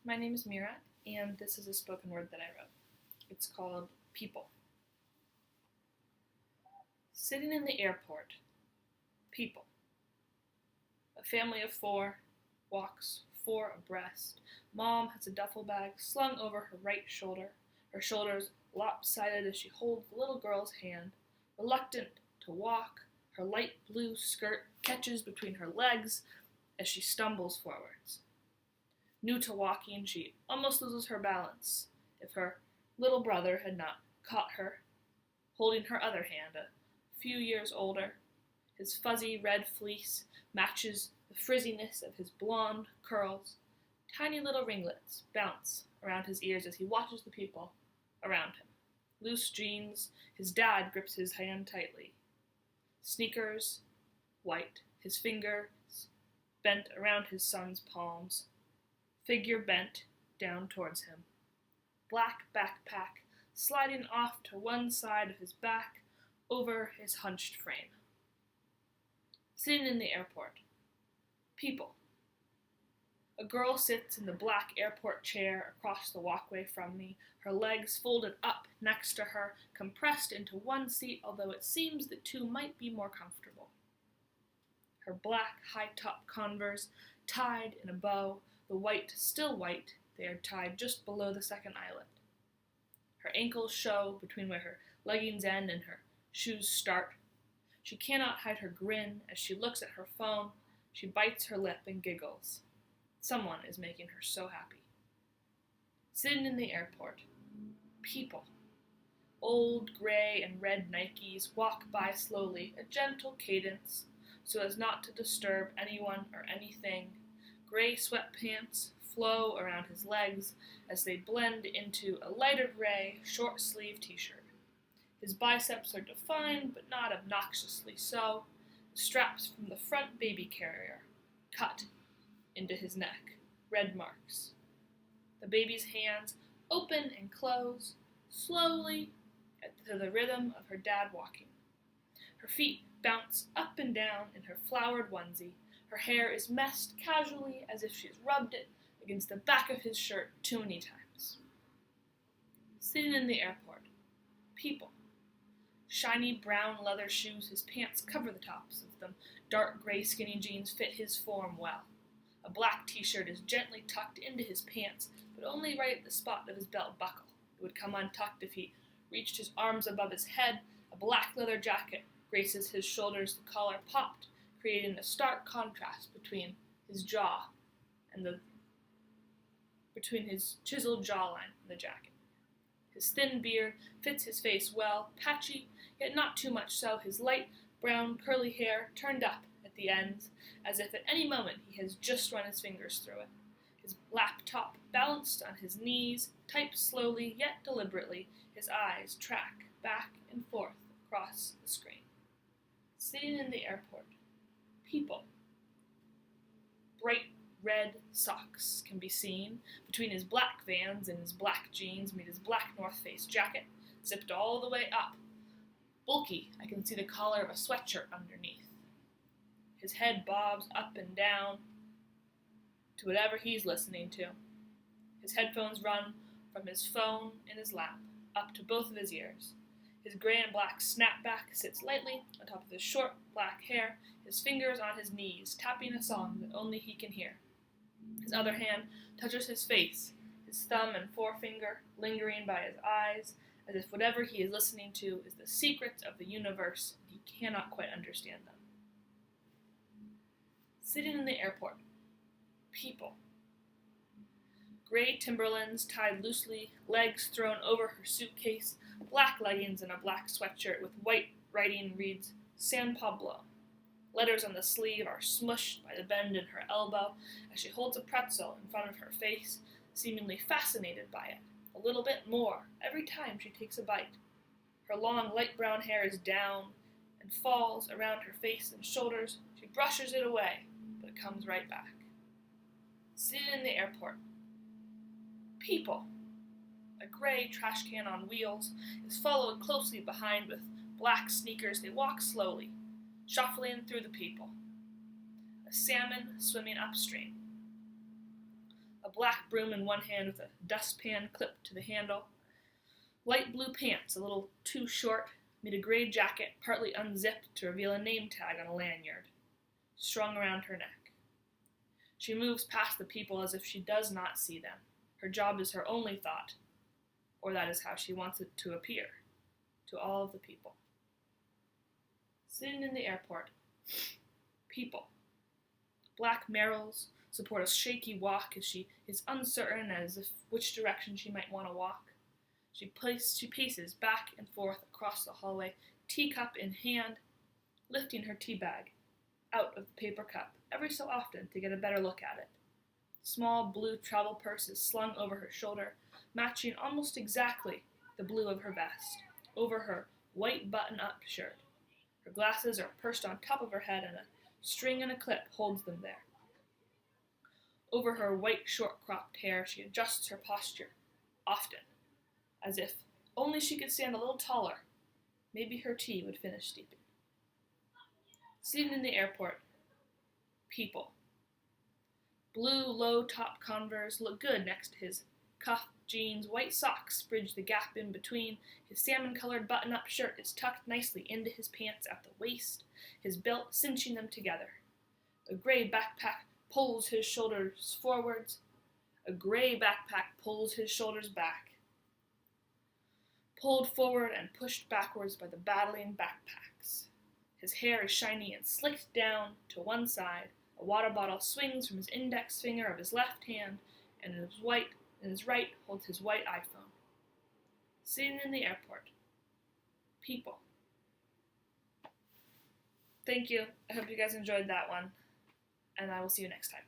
My name is Mira, and this is a spoken word that I wrote. It's called People. Sitting in the airport. People. A family of four walks, four abreast. Mom has a duffel bag slung over her right shoulder, her shoulders lopsided as she holds the little girl's hand. Reluctant to walk, her light blue skirt catches between her legs as she stumbles forwards. New to walking, she almost loses her balance if her little brother had not caught her, holding her other hand, a few years older. His fuzzy red fleece matches the frizziness of his blonde curls. Tiny little ringlets bounce around his ears as he watches the people around him. Loose jeans, his dad grips his hand tightly. Sneakers, white, his fingers bent around his son's palms. Figure bent down towards him. Black backpack sliding off to one side of his back over his hunched frame. Sitting in the airport. People. A girl sits in the black airport chair across the walkway from me, her legs folded up next to her, compressed into one seat, although it seems that two might be more comfortable. Her black high-top Converse tied in a bow, the white still white, they are tied just below the second eyelet. Her ankles show between where her leggings end and her shoes start. She cannot hide her grin as she looks at her phone. She bites her lip and giggles. Someone is making her so happy. Sitting in the airport. People. Old gray and red Nikes walk by slowly, a gentle cadence, so as not to disturb anyone or anything. Gray sweatpants flow around his legs as they blend into a lighter gray, short-sleeved t-shirt. His biceps are defined, but not obnoxiously so. Straps from the front baby carrier cut into his neck, red marks. The baby's hands open and close, slowly, to the rhythm of her dad walking. Her feet bounce up and down in her flowered onesie. Her hair is messed casually as if she's rubbed it against the back of his shirt too many times. Sitting in the airport. People. Shiny brown leather shoes, his pants cover the tops of them. Dark gray skinny jeans fit his form well. A black t-shirt is gently tucked into his pants, but only right at the spot of his belt buckle. It would come untucked if he reached his arms above his head. A black leather jacket graces his shoulders, the collar popped, creating a stark contrast between his jaw and between his chiseled jawline and the jacket. His thin beard fits his face well, patchy, yet not too much so, his light brown curly hair turned up at the ends, as if at any moment he has just run his fingers through it. His laptop balanced on his knees, types slowly yet deliberately, his eyes track back and forth across the screen. Sitting in the airport. People. Bright red socks can be seen between his black Vans and his black jeans meet his black North Face jacket, zipped all the way up. Bulky, I can see the collar of a sweatshirt underneath. His head bobs up and down to whatever he's listening to. His headphones run from his phone in his lap up to both of his ears. His gray and black snapback sits lightly on top of his short black hair, his fingers on his knees, tapping a song that only he can hear. His other hand touches his face, his thumb and forefinger lingering by his eyes, as if whatever he is listening to is the secrets of the universe and he cannot quite understand them. Sitting in the airport. People. Gray Timberlands tied loosely, legs thrown over her suitcase, black leggings and a black sweatshirt with white writing reads San Pablo. Letters on the sleeve are smushed by the bend in her elbow as she holds a pretzel in front of her face, seemingly fascinated by it, a little bit more every time she takes a bite. Her long light brown hair is down and falls around her face and shoulders. She brushes it away, but it comes right back. Sitting in the airport. People. A gray trash can on wheels is followed closely behind with black sneakers. They walk slowly, shuffling through the people. A salmon swimming upstream. a black broom in one hand with a dustpan clipped to the handle, light blue pants, a little too short, made a gray jacket partly unzipped to reveal a name tag on a lanyard, strung around her neck. She moves past the people as if she does not see them. Her job is her only thought, or that is how she wants it to appear to all of the people. Sitting in the airport, people. Black Merrills support a shaky walk as she is uncertain as if which direction she might want to walk. She paces back and forth across the hallway, teacup in hand, lifting her tea bag out of the paper cup every so often to get a better look at it. Small blue travel purse is slung over her shoulder, matching almost exactly the blue of her vest, over her white button-up shirt. Her glasses are perched on top of her head, and a string and a clip holds them there. Over her white short-cropped hair, she adjusts her posture, often, as if only she could stand a little taller. Maybe her tea would finish steeping. Sitting in the airport, people. Blue low-top Converse look good next to his cuffed jeans. White socks bridge the gap in between. His salmon-colored button-up shirt is tucked nicely into his pants at the waist, his belt cinching them together. A gray backpack pulls his shoulders forwards. A gray backpack pulls his shoulders back. Pulled forward and pushed backwards by the battling backpacks. His hair is shiny and slicked down to one side. A water bottle swings from his index finger of his left hand, and in his right holds his white iPhone. Sitting in the airport. People. Thank you. I hope you guys enjoyed that one, and I will see you next time.